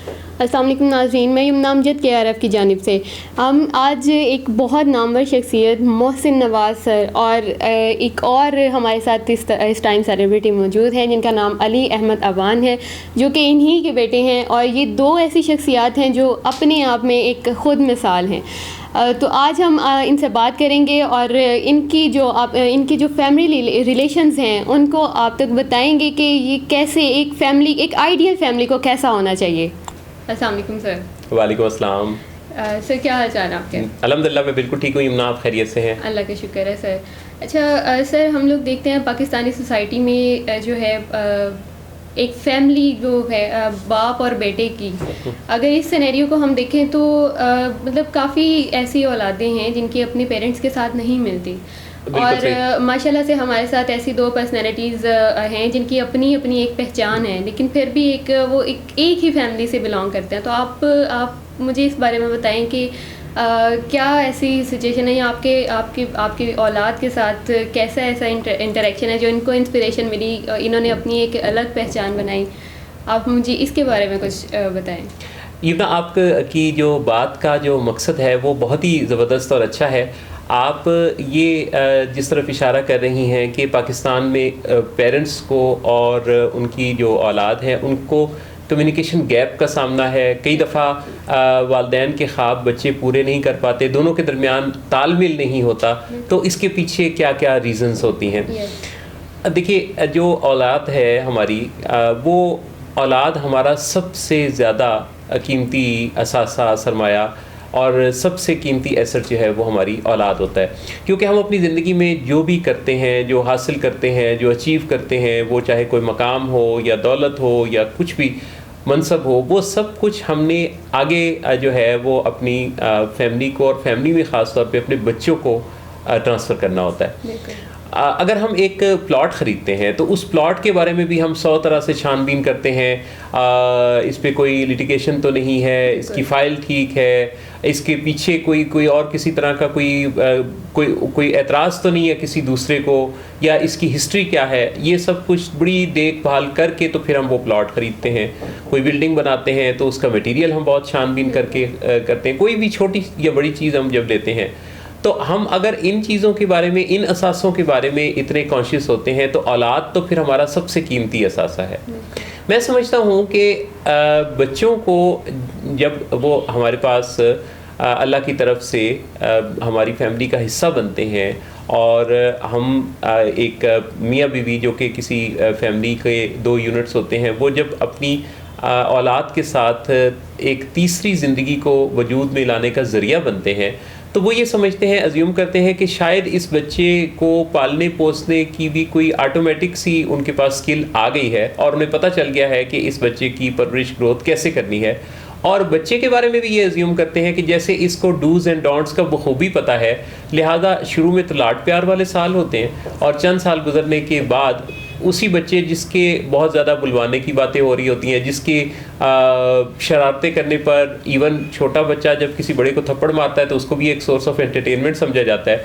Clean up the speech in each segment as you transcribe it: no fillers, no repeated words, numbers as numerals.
السلام علیکم ناظرین، میں یمنا امجد کے آر ایف کی جانب سے ہم آج ایک بہت نامور شخصیت محسن نواز سر اور ایک اور ہمارے ساتھ اس ٹائم سیلیبریٹی موجود ہیں جن کا نام علی احمد اوان ہے، جو کہ انہی کے بیٹے ہیں، اور یہ دو ایسی شخصیات ہیں جو اپنے آپ میں ایک خود مثال ہیں۔ تو آج ہم ان سے بات کریں گے اور ان کی جو فیملی ریلیشنز ہیں ان کو آپ تک بتائیں گے کہ یہ کیسے ایک آئیڈیل فیملی کو کیسا ہونا چاہیے۔ السلام علیکم سر۔ وعلیکم السلام سر، کیا حال چال ہے آپ کے؟ الحمدللہ میں بالکل ٹھیک ہوں یمنا، آپ خیریت سے ہیں؟ اللہ کا شکر ہے سر۔ اچھا سر، ہم لوگ دیکھتے ہیں پاکستانی سوسائٹی میں جو ہے ایک فیملی جو ہے باپ اور بیٹے کی، اگر اس سینیریو کو ہم دیکھیں تو مطلب کافی ایسی اولادیں ہیں جن کی اپنے پیرنٹس کے ساتھ نہیں ملتی، اور ماشاءاللہ سے ہمارے ساتھ ایسی دو پرسنالٹیز ہیں جن کی اپنی اپنی ایک پہچان ہے، لیکن پھر بھی وہ ایک ہی فیملی سے بلانگ کرتے ہیں۔ تو آپ مجھے اس بارے میں بتائیں کہ کیا ایسی سچویشن ہے، یا آپ کی اولاد کے ساتھ کیسا ایسا انٹریکشن ہے جو ان کو انسپریشن ملی، انہوں نے اپنی ایک الگ پہچان بنائی؟ آپ مجھے اس کے بارے میں کچھ بتائیں۔ یمنا، آپ کی جو بات کا جو مقصد ہے وہ بہت ہی زبردست اور اچھا ہے۔ آپ یہ جس طرف اشارہ کر رہی ہیں کہ پاکستان میں پیرنٹس کو اور ان کی جو اولاد ہیں ان کو کمیونیکیشن گیپ کا سامنا ہے، کئی دفعہ والدین کے خواب بچے پورے نہیں کر پاتے، دونوں کے درمیان تال میل نہیں ہوتا، تو اس کے پیچھے کیا کیا ریزنز ہوتی ہیں؟ دیکھیے، جو اولاد ہے ہماری، وہ اولاد ہمارا سب سے زیادہ قیمتی اثاثہ، سرمایہ اور سب سے قیمتی ایسٹ جو ہے وہ ہماری اولاد ہوتا ہے، کیونکہ ہم اپنی زندگی میں جو بھی کرتے ہیں، جو حاصل کرتے ہیں، جو اچیو کرتے ہیں، وہ چاہے کوئی مقام ہو یا دولت ہو یا کچھ بھی منصب ہو، وہ سب کچھ ہم نے آگے جو ہے وہ اپنی فیملی کو، اور فیملی میں خاص طور پہ اپنے بچوں کو ٹرانسفر کرنا ہوتا ہے۔ اگر ہم ایک پلاٹ خریدتے ہیں تو اس پلاٹ کے بارے میں بھی ہم 100 طرح سے چھان بین کرتے ہیں، اس پہ کوئی لیٹیگیشن تو نہیں ہے، اس کی فائل ٹھیک ہے، اس کے پیچھے کوئی اور کسی طرح کا کوئی اعتراض تو نہیں ہے کسی دوسرے کو، یا اس کی ہسٹری کیا ہے، یہ سب کچھ بڑی دیکھ بھال کر کے تو پھر ہم وہ پلاٹ خریدتے ہیں۔ کوئی بلڈنگ بناتے ہیں تو اس کا میٹیریل ہم بہت چھان بین کر کے کرتے ہیں، کوئی بھی چھوٹی یا بڑی چیز ہم جب لیتے ہیں تو ہم اگر ان چیزوں کے بارے میں، ان اثاثوں کے بارے میں اتنے کانشیس ہوتے ہیں تو اولاد تو پھر ہمارا سب سے قیمتی اثاثہ ہے۔ میں سمجھتا ہوں کہ بچوں کو جب وہ ہمارے پاس اللہ کی طرف سے ہماری فیملی کا حصہ بنتے ہیں، اور ہم ایک میاں بیوی جو کہ کسی فیملی کے 2 یونٹس ہوتے ہیں، وہ جب اپنی اولاد کے ساتھ ایک تیسری زندگی کو وجود میں لانے کا ذریعہ بنتے ہیں، تو وہ یہ سمجھتے ہیں، ازیوم کرتے ہیں کہ شاید اس بچے کو پالنے پوسنے کی بھی کوئی آٹومیٹک سی ان کے پاس سکل آ گئی ہے، اور انہیں پتہ چل گیا ہے کہ اس بچے کی پرورش گروتھ کیسے کرنی ہے، اور بچے کے بارے میں بھی یہ ازیوم کرتے ہیں کہ جیسے اس کو ڈوز اینڈ ڈونٹس کا بخوبی پتہ ہے، لہذا شروع میں تو لاڈ پیار والے سال ہوتے ہیں، اور چند سال گزرنے کے بعد اسی بچے جس کے بہت زیادہ بلوانے کی باتیں ہو رہی ہوتی ہیں، جس کے شرارتیں کرنے پر ایون چھوٹا بچہ جب کسی بڑے کو تھپڑ مارتا ہے تو اس کو بھی ایک سورس آف انٹرٹینمنٹ سمجھا جاتا ہے،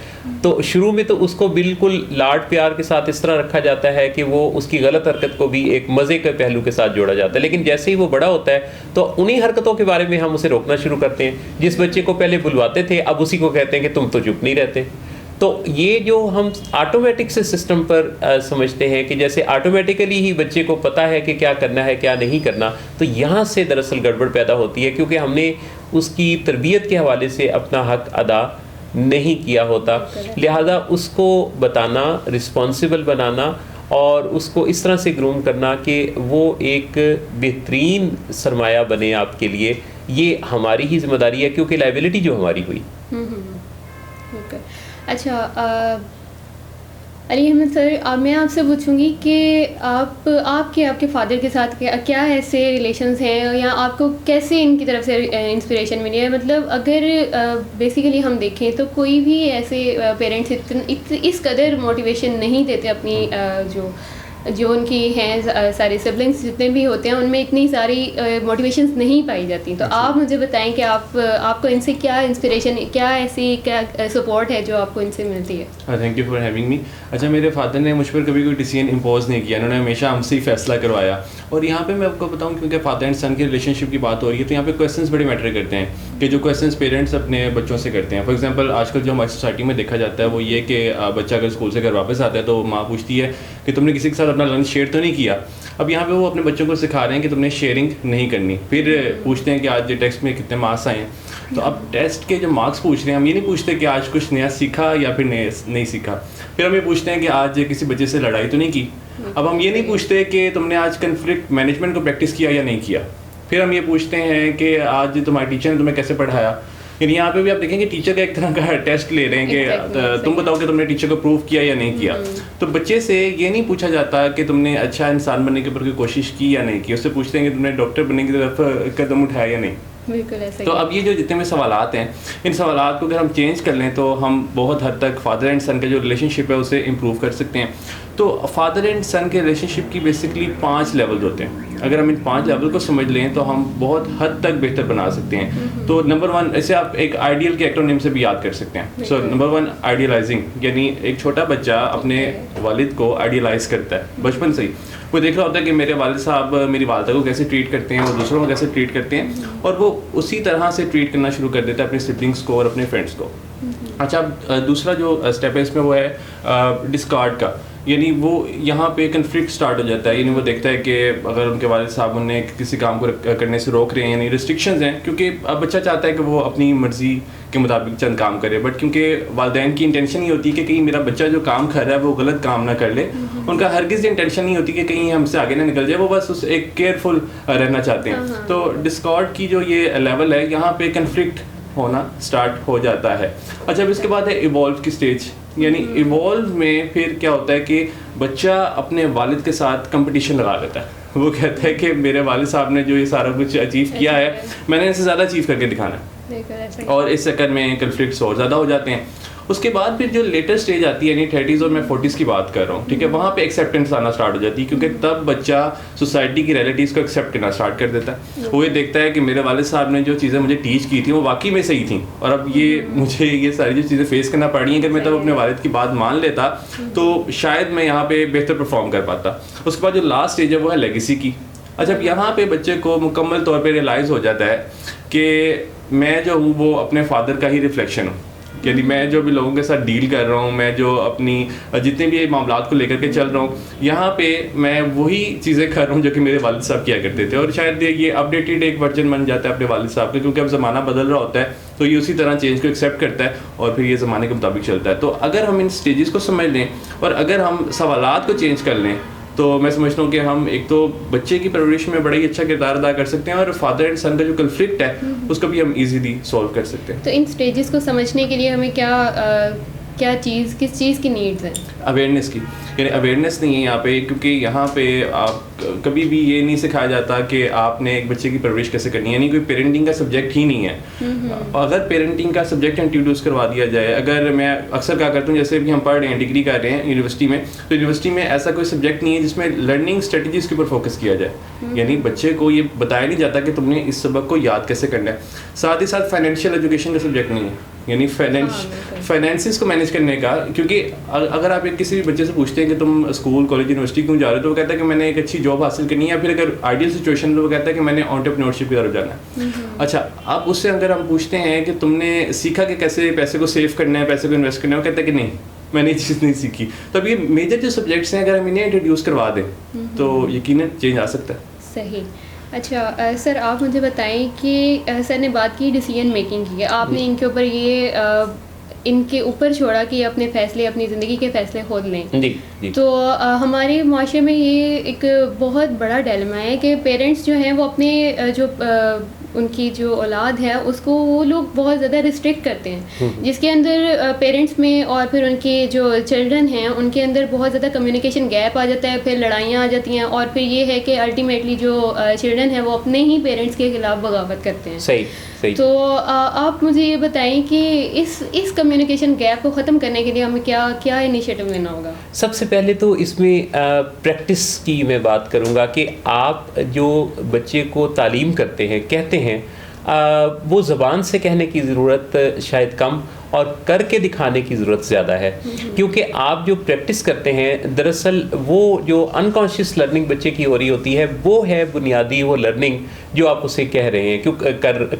تو شروع میں تو اس کو بالکل لاڈ پیار کے ساتھ اس طرح رکھا جاتا ہے کہ وہ اس کی غلط حرکت کو بھی ایک مزے کے پہلو کے ساتھ جوڑا جاتا ہے، لیکن جیسے ہی وہ بڑا ہوتا ہے تو انہی حرکتوں کے بارے میں ہم اسے روکنا شروع کرتے ہیں۔ جس بچے کو پہلے بلواتے تھے اب اسی کو کہتے ہیں کہ تم تو چپ نہیں رہتے۔ تو یہ جو ہم آٹومیٹک سے سسٹم پر سمجھتے ہیں کہ جیسے آٹومیٹیکلی ہی بچے کو پتہ ہے کہ کیا کرنا ہے کیا نہیں کرنا، تو یہاں سے دراصل گڑبڑ پیدا ہوتی ہے، کیونکہ ہم نے اس کی تربیت کے حوالے سے اپنا حق ادا نہیں کیا ہوتا، لہذا اس کو بتانا، رسپانسبل بنانا، اور اس کو اس طرح سے گروم کرنا کہ وہ ایک بہترین سرمایہ بنے آپ کے لیے، یہ ہماری ہی ذمہ داری ہے، کیونکہ لائبلٹی جو ہماری ہوئی۔ اچھا علی احمد سر، میں آپ سے پوچھوں گی کہ آپ کے فادر کے ساتھ کیا ایسے ریلیشنز ہیں، یا آپ کو کیسے ان کی طرف سے انسپریشن ملی ہے؟ مطلب اگر بیسیکلی ہم دیکھیں تو کوئی بھی ایسے پیرنٹس اس قدر موٹیویشن نہیں دیتے اپنی جو جو ان کی ہیں سارے سبلنگس جتنے بھی ہوتے ہیں ان میں اتنی ساری موٹیویشنس نہیں پائی جاتی. تو آپ مجھے بتائیں کہ آپ کو ان سے کیا انسپریشن, کیا ایسی کیا سپورٹ ہے جو آپ کو ان سے ملتی ہے؟ Thank you for having me. اچھا, میرے فادر نے مجھ پر کبھی کوئی ڈیسیجن امپوز نہیں کیا, انہوں نے ہمیشہ ہم سے ہی فیصلہ کروایا. اور یہاں پہ میں آپ کو بتاؤں کیونکہ فادر اینڈ سن کی ریلیشن شپ کی بات ہو رہی ہے تو یہاں پہ کویسچنس بڑے میٹر کرتے ہیں کہ جو کویسچنس پیرنٹس اپنے بچوں سے کرتے ہیں. فار ایگزامپل آج کل جو ہماری سوسائٹی میں دیکھا جاتا ہے وہ یہ کہ بچہ اگر اسکول سے گھر واپس آتا ہے تو ماں پوچھتی ہے کہ تم نے کسی کے ساتھ اپنا لنچ شیئر تو نہیں کیا. اب یہاں پہ وہ اپنے بچوں کو سکھا رہے ہیں کہ تم نے شیئرنگ نہیں کرنی. پھر پوچھتے ہیں کہ آج ٹیسٹ میں کتنے مارکس آئے ہیں. تو اب ٹیسٹ کے جو مارکس پوچھ رہے ہیں, ہم یہ نہیں پوچھتے کہ آج کچھ نیا سیکھا یا پھر نہیں سیکھا. پھر ہم یہ پوچھتے ہیں کہ آج کسی بچے سے لڑائی تو نہیں کی. اب ہم یہ نہیں پوچھتے کہ تم نے آج کنفلکٹ مینجمنٹ کو پریکٹس کیا یا نہیں کیا. پھر ہم یہ پوچھتے ہیں کہ آج تمہارے ٹیچر نے تمہیں کیسے پڑھایا. یعنی یہاں پہ بھی آپ دیکھیں کہ ٹیچر کا ایک طرح کا ٹیسٹ لے رہے ہیں کہ تم بتاؤ کہ تم نے ٹیچر کو پروف کیا یا نہیں کیا. تو بچے سے یہ نہیں پوچھا جاتا کہ تم نے اچھا انسان بننے کے اوپر کوئی کوشش کی یا نہیں کی. اس سے پوچھتے ہیں کہ تم نے ڈاکٹر بننے کی طرف قدم اٹھایا یا نہیں. تو اب یہ جو جتنے بھی سوالات ہیں, ان سوالات کو اگر ہم چینج کر لیں تو ہم بہت حد تک فادر اینڈ سن کا جو ریلیشن شپ ہے اسے امپروو کر سکتے ہیں. تو فادر اینڈ سن کے ریلیشن شپ کی بیسکلی 5 لیول ہوتے ہیں. اگر ہم ان 5 لیول کو سمجھ لیں تو ہم بہت حد تک بہتر بنا سکتے ہیں. تو نمبر 1, اسے آپ ایک آئیڈیل کے ایکرونیم سے بھی یاد کر سکتے ہیں. سو نمبر 1, آئیڈیلائزنگ, یعنی ایک چھوٹا بچہ اپنے والد کو آئیڈیلائز کرتا ہے بچپن سے ہی. وہ دیکھ رہا ہوتا ہے کہ میرے والد صاحب میری والدہ کو کیسے ٹریٹ کرتے ہیں, اور دوسروں کو کیسے ٹریٹ کرتے ہیں, اور وہ اسی طرح سے ٹریٹ کرنا شروع کر دیتا ہے اپنے سبلنگس کو اور اپنے فرینڈس کو. اچھا, دوسرا جو اسٹیپ ہے اس میں وہ ہے ڈسکارڈ کا. یعنی وہ یہاں پہ کنفلکٹ سٹارٹ ہو جاتا ہے. یعنی وہ دیکھتا ہے کہ اگر ان کے والد صاحب انہیں کسی کام کو کرنے سے روک رہے ہیں, یعنی ریسٹرکشنز ہیں, کیونکہ اب بچہ چاہتا ہے کہ وہ اپنی مرضی کے مطابق چند کام کرے, بٹ کیونکہ والدین کی انٹینشن یہ ہوتی ہے کہ کہیں میرا بچہ جو کام کر رہا ہے وہ غلط کام نہ کر لے. ان کا ہرگز یہ انٹینشن نہیں ہوتی کہ کہیں ہم سے آگے نہ نکل جائے, وہ بس ایک کیئرفل رہنا چاہتے ہیں. تو ڈسکارڈ کی جو یہ لیول ہے, یہاں پہ کنفلکٹ ہونا سٹارٹ ہو جاتا ہے. اچھا, اب اس کے بعد ہے ایوالو کی اسٹیج. یعنی ایوالو میں پھر کیا ہوتا ہے کہ بچہ اپنے والد کے ساتھ کمپٹیشن لگا لیتا ہے. وہ کہتا ہے کہ میرے والد صاحب نے جو یہ سارا کچھ اچیو کیا ہے, میں نے ان سے زیادہ اچیو کر کے دکھانا ہے, اور اس چکر میں کنفلکٹس اور زیادہ ہو جاتے ہیں. اس کے بعد پھر جو لیٹر اسٹیج آتی ہے, یعنی 30s اور میں 40s کی بات کر رہا ہوں, ٹھیک ہے, وہاں پہ ایکسیپٹنس آنا اسٹارٹ ہو جاتی ہے, کیونکہ تب بچہ سوسائٹی کی ریئلٹیز کو ایکسیپٹ کرنا اسٹارٹ کر دیتا ہے. وہ یہ دیکھتا ہے کہ میرے والد صاحب نے جو چیزیں مجھے ٹیچ کی تھیں وہ واقعی میں صحیح تھیں, اور اب یہ مجھے یہ ساری جو چیزیں فیس کرنا پڑ رہی ہیں, اگر میں تب اپنے والد کی بات مان لیتا تو شاید میں یہاں پہ بہتر پرفارم کر پاتا. اس کے بعد جو لاسٹ اسٹیج ہے وہ ہے لیگیسی کی. اچھا, اب یہاں پہ بچے کو مکمل طور پہ ریئلائز ہو جاتا ہے کہ میں جو ہوں وہ اپنے فادر کا ہی ریفلیکشن ہوں. یعنی میں جو بھی لوگوں کے ساتھ ڈیل کر رہا ہوں, میں جو اپنی جتنے بھی معاملات کو لے کر کے چل رہا ہوں, یہاں پہ میں وہی چیزیں کر رہا ہوں جو کہ میرے والد صاحب کیا کرتے تھے. اور شاید یہ اپڈیٹڈ ایک ورژن بن جاتا ہے اپنے والد صاحب کا, کیونکہ اب زمانہ بدل رہا ہوتا ہے تو یہ اسی طرح چینج کو ایکسیپٹ کرتا ہے اور پھر یہ زمانے کے مطابق چلتا ہے. تو اگر ہم ان سٹیجز کو سمجھ لیں اور اگر ہم سوالات کو چینج کر لیں تو میں سمجھتا ہوں کہ ہم ایک تو بچے کی پرورش میں بڑا ہی اچھا کردار ادا کر سکتے ہیں, اور فادر اینڈ سن کا جو کنفلکٹ ہے اس کو بھی ہم ایزیلی سولو کر سکتے ہیں. تو ان سٹیجز کو سمجھنے کے لیے ہمیں کس چیز کی نیڈز ہیں؟ اویئرنیس کی. یعنی اویئرنیس نہیں ہے یہاں پہ, کیونکہ یہاں پہ آپ کبھی بھی یہ نہیں سکھایا جاتا کہ آپ نے ایک بچے کی پرورش کیسے کرنی ہے. یعنی کوئی پیرنٹنگ کا سبجیکٹ ہی نہیں ہے. اگر پیرنٹنگ کا سبجیکٹ انٹروڈیوس کروا دیا جائے, اگر میں اکثر کیا کرتا ہوں, جیسے بھی ہم پڑھ رہے ہیں, ڈگری کر رہے ہیں یونیورسٹی میں, تو یونیورسٹی میں ایسا کوئی سبجیکٹ نہیں ہے جس میں لرننگ اسٹریٹجیز کے اوپر فوکس کیا جائے. یعنی بچے کو یہ بتایا نہیں جاتا کہ تم نے اس سبق کو یاد کیسے کرنا ہے. ساتھ ہی ساتھ فائنینشیل ایجوکیشن کا سبجیکٹ نہیں ہے, یعنی فائنینسز کو مینیج کرنے کا. کیونکہ اگر آپ کسی بھی بچے سے پوچھتے ہیں کہ تم اسکول کالج یونیورسٹی کیوں جا رہے ہو, تو وہ کہتا ہے کہ میں نے ایک اچھی جاب حاصل کرنی ہے, یا پھر اگر آئیڈیل سچویشن تو وہ کہتا ہے کہ میں نے انٹرپرینورشپ کی طرف جانا ہے. اچھا, اب اس سے اگر ہم پوچھتے ہیں کہ تم نے سیکھا کہ کیسے پیسے کو سیو کرنا ہے, پیسے کو انویسٹ کرنا ہے, وہ کہتا ہے کہ نہیں, میں نے یہ چیز نہیں سیکھی. تو اب یہ میجر جو سبجیکٹس ہیں اگر ہم انہیں انٹروڈیوس کروا دیں تو یقیناً چینج آ سکتا ہے. صحیح. اچھا سر, آپ مجھے بتائیں کہ سر نے بات کی ڈیسیجن میکنگ کی, آپ نے ان کے اوپر چھوڑا کہ اپنے فیصلے, اپنی زندگی کے فیصلے خود لیں. تو ہمارے معاشرے میں یہ ایک بہت بڑا ڈیلیما ہے کہ پیرنٹس جو ہیں وہ اپنے جو ان کی جو اولاد ہے اس کو وہ لوگ بہت زیادہ ریسٹرکٹ کرتے ہیں, جس کے اندر پیرنٹس میں اور پھر ان کے جو چلڈرن ہیں ان کے اندر بہت زیادہ کمیونیکیشن گیپ آ جاتا ہے, پھر لڑائیاں آ جاتی ہیں, اور پھر یہ ہے کہ الٹیمیٹلی جو چلڈرن ہیں وہ اپنے ہی پیرنٹس کے خلاف بغاوت کرتے ہیں. صحیح. تو آپ مجھے یہ بتائیں کہ اس کمیونٹی کمیونیکیشن گیپ کو ختم کرنے کے لیے ہمیں کیا انیشیٹو لینا ہوگا؟ سب سے پہلے تو اس میں پریکٹس کی میں بات کروں گا کہ آپ جو بچے کو تعلیم کرتے ہیں کہتے ہیں وہ زبان سے کہنے کی ضرورت شاید کم اور کر کے دکھانے کی ضرورت زیادہ ہے، کیونکہ آپ جو پریکٹس کرتے ہیں دراصل وہ جو انکانشیس لرننگ بچے کی ہو رہی ہوتی ہے وہ ہے بنیادی وہ لرننگ جو آپ اسے کہہ رہے ہیں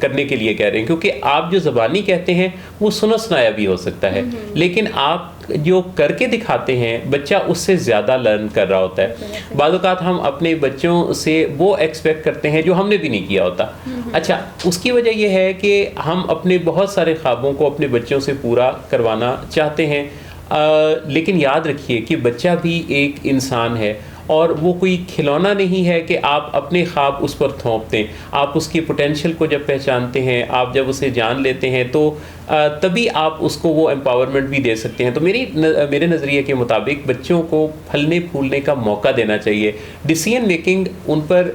کرنے کے لیے کہہ رہے ہیں، کیونکہ آپ جو زبانی کہتے ہیں وہ سنا سنایا بھی ہو سکتا ہے، لیکن آپ جو کر کے دکھاتے ہیں بچہ اس سے زیادہ لرن کر رہا ہوتا ہے۔ بعض اوقات ہم اپنے بچوں سے وہ ایکسپیکٹ کرتے ہیں جو ہم نے بھی نہیں کیا ہوتا۔ اچھا، اس کی وجہ یہ ہے کہ ہم اپنے بہت سارے خوابوں کو اپنے بچوں سے پورا کروانا چاہتے ہیں، لیکن یاد رکھیے کہ بچہ بھی ایک انسان ہے اور وہ کوئی کھلونا نہیں ہے کہ آپ اپنے خواب اس پر تھوپ دیں۔ آپ اس کی پوٹینشیل کو جب پہچانتے ہیں، آپ جب اسے جان لیتے ہیں تو تبھی آپ اس کو وہ امپاورمنٹ بھی دے سکتے ہیں۔ تو میرے نظریے کے مطابق بچوں کو پھلنے پھولنے کا موقع دینا چاہیے، ڈیسیژن میکنگ ان پر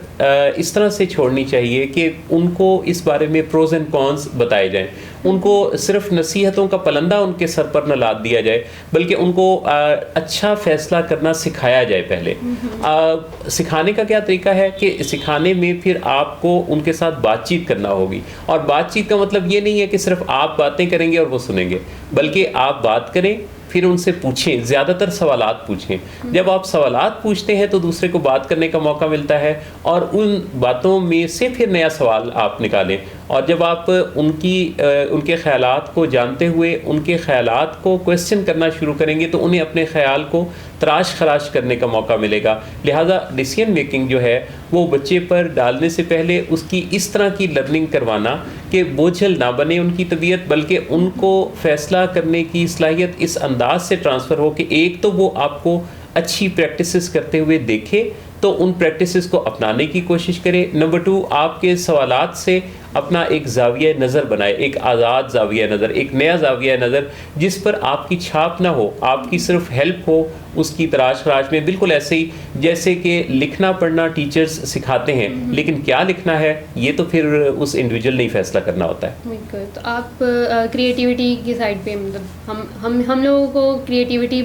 اس طرح سے چھوڑنی چاہیے کہ ان کو اس بارے میں پروز اینڈ کونس بتائے جائیں، ان کو صرف نصیحتوں کا پلندہ ان کے سر پر نہ لاد دیا جائے، بلکہ ان کو اچھا فیصلہ کرنا سکھایا جائے۔ پہلے سکھانے کا کیا طریقہ ہے کہ سکھانے میں پھر آپ کو ان کے ساتھ بات چیت کرنا ہوگی، اور بات چیت کا مطلب یہ نہیں ہے کہ صرف آپ باتیں کریں گے اور وہ سنیں گے، بلکہ آپ بات کریں، پھر ان سے پوچھیں، زیادہ تر سوالات پوچھیں۔ جب آپ سوالات پوچھتے ہیں تو دوسرے کو بات کرنے کا موقع ملتا ہے، اور ان باتوں میں سے پھر نیا سوال آپ نکالیں، اور جب آپ ان کے خیالات کو جانتے ہوئے ان کے خیالات کو کویسچن کرنا شروع کریں گے تو انہیں اپنے خیال کو تراش خراش کرنے کا موقع ملے گا۔ لہٰذا ڈیسیژن میکنگ جو ہے وہ بچے پر ڈالنے سے پہلے اس کی اس طرح کی لرننگ کروانا کہ بوجھل نہ بنے ان کی طبیعت، بلکہ ان کو فیصلہ کرنے کی صلاحیت اس انداز سے ٹرانسفر ہو کہ ایک تو وہ آپ کو اچھی پریکٹسز کرتے ہوئے دیکھے تو ان پریکٹسز کو اپنانے کی کوشش کرے۔ نمبر 2، آپ کے سوالات سے اپنا ایک زاویہ نظر بنائے، ایک آزاد زاویہ نظر، ایک نیا زاویہ نظر جس پر آپ کی چھاپ نہ ہو، آپ کی صرف ہیلپ ہو اس کی تراش خراش میں۔ بالکل ایسے ہی جیسے کہ لکھنا پڑھنا ٹیچرز سکھاتے ہیں، لیکن کیا لکھنا ہے یہ تو پھر اس انڈیویجول نے ہی فیصلہ کرنا ہوتا ہے۔ بالکل۔ تو آپ کریٹیوٹی کی سائڈ پہ مطلب ہم لوگوں کو کریٹیوٹی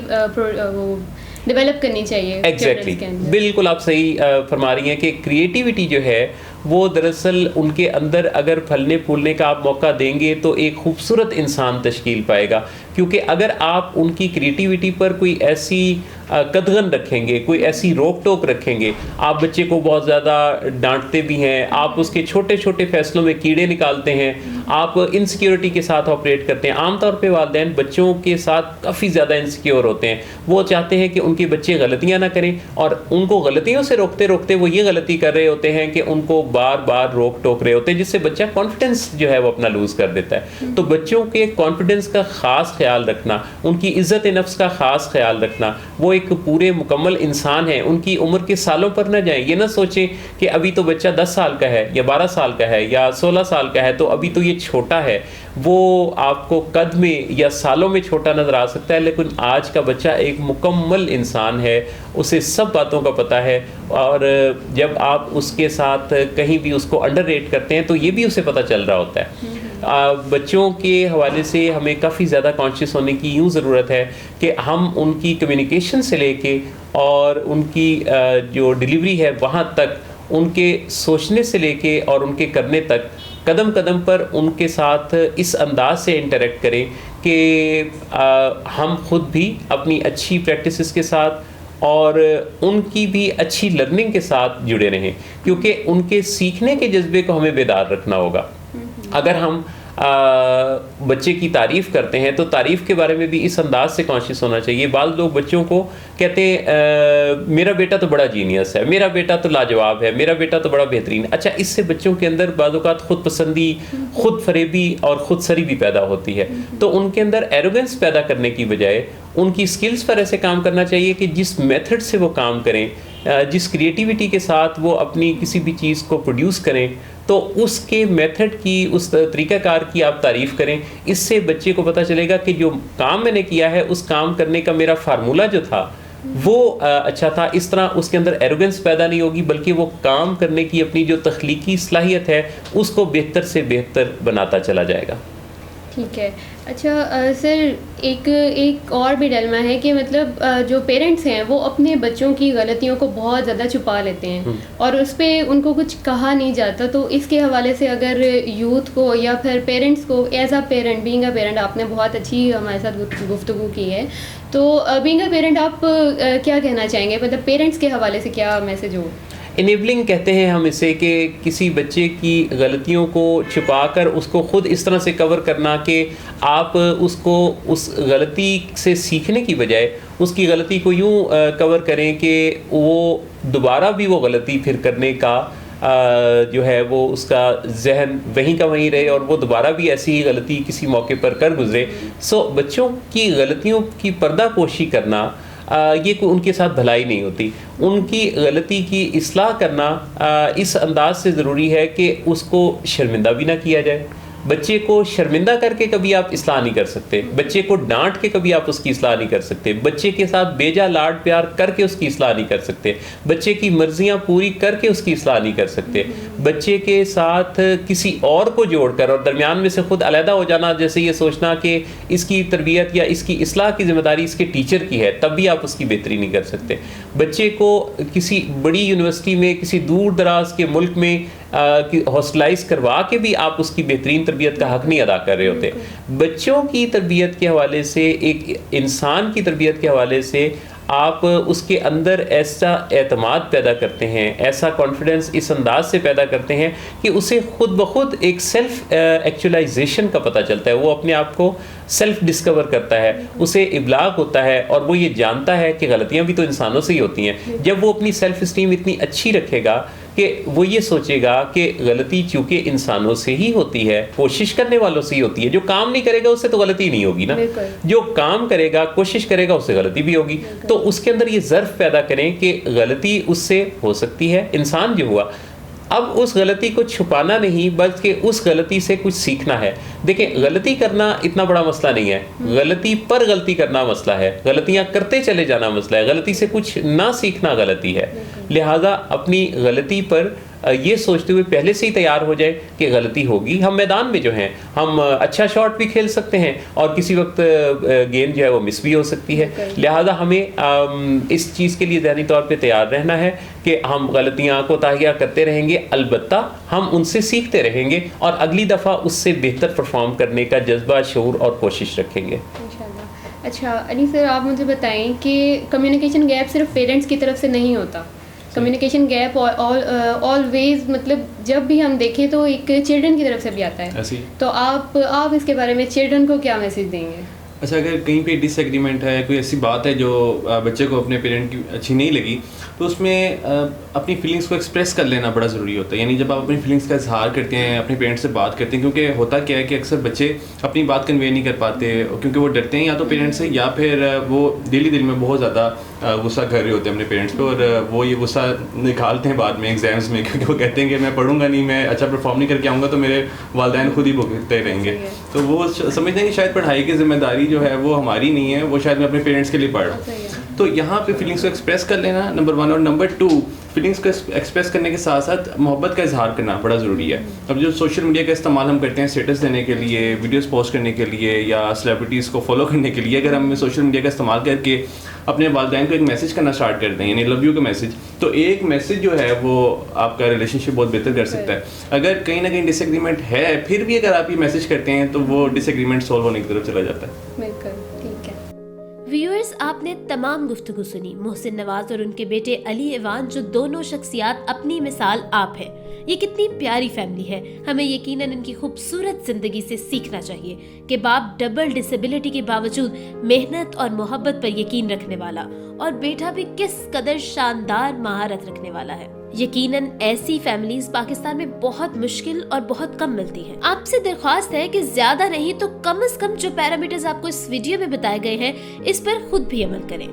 ڈیولپ کرنی چاہیے۔ ایگزیکٹلی، بالکل آپ صحیح فرما رہی ہیں کہ کریٹیوٹی جو ہے وہ دراصل ان کے اندر اگر پھلنے پھولنے کا آپ موقع دیں گے تو ایک خوبصورت انسان تشکیل پائے گا، کیونکہ اگر آپ ان کی کریٹیوٹی پر کوئی ایسی قدغن رکھیں گے، کوئی ایسی روک ٹوک رکھیں گے، آپ بچے کو بہت زیادہ ڈانٹتے بھی ہیں، آپ اس کے چھوٹے چھوٹے فیصلوں میں کیڑے نکالتے ہیں، آپ انسیکیورٹی کے ساتھ آپریٹ کرتے ہیں۔ عام طور پہ والدین بچوں کے ساتھ کافی زیادہ انسیکیور ہوتے ہیں، وہ چاہتے ہیں کہ ان کے بچے غلطیاں نہ کریں، اور ان کو غلطیوں سے روکتے روکتے وہ یہ غلطی کر رہے ہوتے ہیں کہ ان کو بار بار روک ٹوک رہے ہوتے ہیں، جس سے بچہ کانفیڈنس جو ہے وہ اپنا لوز کر دیتا ہے۔ تو بچوں کے کانفیڈنس کا خاص خیال رکھنا، ان کی عزت نفس کا خاص خیال رکھنا، وہ ایک پورے مکمل انسان ہیں، ان کی عمر کے سالوں پر نہ جائیں۔ یہ نہ سوچیں کہ ابھی تو بچہ 10 سال کا ہے یا 12 سال کا ہے یا 16 سال کا ہے تو ابھی تو یہ چھوٹا ہے، وہ آپ کو قد میں یا سالوں میں چھوٹا نظر آ سکتا ہے، لیکن آج کا بچہ ایک مکمل انسان ہے، اسے سب باتوں کا پتہ ہے، اور جب آپ اس کے ساتھ کہیں بھی اس کو انڈر ریٹ کرتے ہیں تو یہ بھی اسے پتہ چل رہا ہوتا ہے۔ بچوں کے حوالے سے ہمیں کافی زیادہ کانشیس ہونے کی یوں ضرورت ہے کہ ہم ان کی کمیونیکیشن سے لے کے اور ان کی جو ڈیلیوری ہے وہاں تک، ان کے سوچنے سے لے کے اور ان کے کرنے تک، قدم قدم پر ان کے ساتھ اس انداز سے انٹریکٹ کریں کہ ہم خود بھی اپنی اچھی پریکٹسز کے ساتھ اور ان کی بھی اچھی لرننگ کے ساتھ جڑے رہیں، کیونکہ ان کے سیکھنے کے جذبے کو ہمیں بیدار رکھنا ہوگا۔ اگر ہم بچے کی تعریف کرتے ہیں تو تعریف کے بارے میں بھی اس انداز سے کانشیس ہونا چاہیے۔ بعض لوگ بچوں کو کہتے ہیں میرا بیٹا تو بڑا جینیس ہے، میرا بیٹا تو لاجواب ہے، میرا بیٹا تو بڑا بہترین۔ اچھا، اس سے بچوں کے اندر بعض اوقات خود پسندی، خود فریبی اور خود سری بھی پیدا ہوتی ہے، تو ان کے اندر ایروگنس پیدا کرنے کی بجائے ان کی سکلز پر ایسے کام کرنا چاہیے کہ جس میتھڈ سے وہ کام کریں، جس کریٹیوٹی کے ساتھ وہ اپنی کسی بھی چیز کو پروڈیوس کریں، تو اس کے میتھڈ کی، اس طریقہ کار کی آپ تعریف کریں۔ اس سے بچے کو پتہ چلے گا کہ جو کام میں نے کیا ہے اس کام کرنے کا میرا فارمولہ جو تھا وہ اچھا تھا۔ اس طرح اس کے اندر ایروگنس پیدا نہیں ہوگی، بلکہ وہ کام کرنے کی اپنی جو تخلیقی صلاحیت ہے اس کو بہتر سے بہتر بناتا چلا جائے گا۔ ٹھیک ہے. اچھا سر ایک اور بھی ڈلما ہے کہ مطلب جو پیرنٹس ہیں وہ اپنے بچوں کی غلطیوں کو بہت زیادہ چھپا لیتے ہیں اور اس پہ ان کو کچھ کہا نہیں جاتا. تو اس کے حوالے سے اگر یوتھ کو یا پھر پیرنٹس کو as a parent being a parent آپ نے بہت اچھی ہمارے ساتھ گفتگو کی ہے, تو بینگ اے پیرنٹ آپ کیا کہنا چاہیں گے, مطلب پیرنٹس کے حوالے سے کیا میسج ہو؟ انیبلنگ کہتے ہیں ہم اسے, کہ کسی بچے کی غلطیوں کو چھپا کر اس کو خود اس طرح سے کور کرنا کہ آپ اس کو اس غلطی سے سیکھنے کی بجائے اس کی غلطی کو یوں کور کریں کہ وہ دوبارہ بھی وہ غلطی پھر کرنے کا جو ہے وہ اس کا ذہن وہیں کا وہیں رہے اور وہ دوبارہ بھی ایسی ہی غلطی کسی موقع پر کر گزرے. بچوں کی غلطیوں کی پردہ پوشی کرنا یہ کوئی ان کے ساتھ بھلائی نہیں ہوتی. ان کی غلطی کی اصلاح کرنا اس انداز سے ضروری ہے کہ اس کو شرمندہ بھی نہ کیا جائے. بچے کو شرمندہ کر کے کبھی آپ اصلاح نہیں کر سکتے, بچے کو ڈانٹ کے کبھی آپ اس کی اصلاح نہیں کر سکتے, بچے کے ساتھ بیجا لاڈ پیار کر کے اس کی اصلاح نہیں کر سکتے, بچے کی مرضیاں پوری کر کے اس کی اصلاح نہیں کر سکتے. بچے کے ساتھ کسی اور کو جوڑ کر اور درمیان میں سے خود علیحدہ ہو جانا, جیسے یہ سوچنا کہ اس کی تربیت یا اس کی اصلاح کی ذمہ داری اس کے ٹیچر کی ہے, تب بھی آپ اس کی بہتری نہیں کر سکتے. بچے کو کسی بڑی یونیورسٹی میں کسی دور دراز کے ملک میں ہاسٹلائز کروا کے بھی آپ اس کی بہترین تربیت کا حق نہیں ادا کر رہے ہوتے. بچوں کی تربیت کے حوالے سے, ایک انسان کی تربیت کے حوالے سے آپ اس کے اندر ایسا اعتماد پیدا کرتے ہیں, ایسا کانفیڈنس اس انداز سے پیدا کرتے ہیں کہ اسے خود بخود ایک سیلف ایکچولائزیشن کا پتہ چلتا ہے, وہ اپنے آپ کو سیلف ڈسکور کرتا ہے, اسے ابلاغ ہوتا ہے اور وہ یہ جانتا ہے کہ غلطیاں بھی تو انسانوں سے ہی ہوتی ہیں. جب وہ اپنی سیلف اسٹیم اتنی اچھی رکھے گا کہ وہ یہ سوچے گا کہ غلطی چونکہ انسانوں سے ہی ہوتی ہے, کوشش کرنے والوں سے ہی ہوتی ہے, جو کام نہیں کرے گا اس سے تو غلطی نہیں ہوگی نا, جو کام کرے گا کوشش کرے گا اس سے غلطی بھی ہوگی. تو اس کے اندر یہ ظرف پیدا کریں کہ غلطی اس سے ہو سکتی ہے, انسان جو ہوا اب اس غلطی کو چھپانا نہیں بلکہ اس غلطی سے کچھ سیکھنا ہے. دیکھیں غلطی کرنا اتنا بڑا مسئلہ نہیں ہے, غلطی پر غلطی کرنا مسئلہ ہے, غلطیاں کرتے چلے جانا مسئلہ ہے, غلطی سے کچھ نہ سیکھنا غلطی ہے. لہٰذا اپنی غلطی پر یہ سوچتے ہوئے پہلے سے ہی تیار ہو جائے کہ غلطی ہوگی. ہم میدان میں جو ہیں ہم اچھا شاٹ بھی کھیل سکتے ہیں اور کسی وقت گیند جو ہے وہ مس بھی ہو سکتی ہے. لہٰذا ہمیں اس چیز کے لیے ذہنی طور پہ تیار رہنا ہے کہ ہم غلطیاں کوتاہیاں کرتے رہیں گے, البتہ ہم ان سے سیکھتے رہیں گے اور اگلی دفعہ اس سے بہتر پرفارم کرنے کا جذبہ, شعور اور کوشش رکھیں گے. اچھا علی سر, آپ مجھے بتائیں کہ کمیونیکیشن گیپ صرف پیرنٹس کی طرف سے نہیں ہوتا, کمیونیکیشن گیپ آلویز مطلب جب بھی ہم دیکھیں تو ایک چلڈرن کی طرف سے بھی آتا ہے. تو آپ اس کے بارے میں چلڈرن کو کیا میسج دیں گے؟ اچھا, اگر کہیں پہ ڈس ایگریمنٹ ہے, کوئی ایسی بات ہے جو بچے کو اپنے پیرنٹ کی اچھی نہیں لگی, تو اس میں اپنی فیلنگس کو ایکسپریس کر لینا بڑا ضروری ہوتا ہے. یعنی جب آپ اپنی فیلنگس کا اظہار کرتے ہیں, اپنے پیرنٹس سے بات کرتے ہیں, کیونکہ ہوتا کیا ہے کہ اکثر بچے اپنی بات کنوے نہیں کر پاتے کیونکہ وہ ڈرتے ہیں یا تو پیرنٹس سے, یا پھر وہ دل میں بہت زیادہ غصہ کر رہے ہوتے ہیں اپنے پیرنٹس پہ, اور وہ یہ غصہ نکالتے ہیں بعد میں ایگزامس میں, کیونکہ وہ کہتے ہیں کہ میں پڑھوں گا نہیں, میں اچھا پرفارم نہیں کر کے آؤں گا تو میرے والدین خود ہی بھگتتے رہیں گے. تو وہ سمجھتے ہیں کہ شاید پڑھائی کی ذمہ داری جو ہے وہ ہماری نہیں ہے, وہ شاید میں اپنے پیرنٹس کے لیے پڑھ رہا ہوں. تو یہاں پہ فیلنگس کو ایکسپریس کر لینا نمبر 1, اور نمبر 2 فیلنگس کو ایکسپریس کرنے کے ساتھ ساتھ محبت کا اظہار کرنا بڑا ضروری ہے. اب جو سوشل میڈیا کا استعمال ہم کرتے ہیں اسٹیٹس دینے کے لیے, ویڈیوز پوسٹ کرنے کے لیے, یا سیلیبریٹیز کو فالو کرنے کے لیے, اگر ہم سوشل میڈیا کا استعمال کر کے اپنے والدین کو ایک میسج کرنا اسٹارٹ کرتے ہیں, یعنی لو یو کا میسج, تو ایک میسج جو ہے وہ آپ کا ریلیشن شپ بہت بہتر کر سکتا ہے. اگر کہیں نہ کہیں ڈس ایگریمنٹ ہے, پھر بھی اگر آپ یہ میسج کرتے ہیں تو وہ ڈس ایگریمنٹ سولو ہونے کی طرف چلا جاتا ہے. ویورز, آپ نے تمام گفتگو سنی. محسن نواز اور ان کے بیٹے علی ایوان, جو دونوں شخصیات اپنی مثال آپ ہیں. یہ کتنی پیاری فیملی ہے. ہمیں یقیناً ان کی خوبصورت زندگی سے سیکھنا چاہیے کہ باپ ڈبل ڈسیبلٹی کے باوجود محنت اور محبت پر یقین رکھنے والا, اور بیٹا بھی کس قدر شاندار مہارت رکھنے والا ہے. یقیناً ایسی فیملیز پاکستان میں بہت مشکل اور بہت کم ملتی ہیں. آپ سے درخواست ہے کہ زیادہ نہیں تو کم از کم جو پیرامیٹرز آپ کو اس ویڈیو میں بتائے گئے ہیں اس پر خود بھی عمل کریں.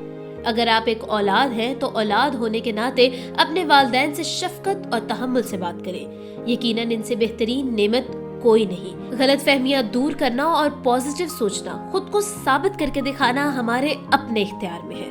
اگر آپ ایک اولاد ہیں تو اولاد ہونے کے ناطے اپنے والدین سے شفقت اور تحمل سے بات کریں. یقیناً ان سے بہترین نعمت کوئی نہیں. غلط فہمیاں دور کرنا اور پازیٹیو سوچنا, خود کو ثابت کر کے دکھانا ہمارے اپنے اختیار میں ہے.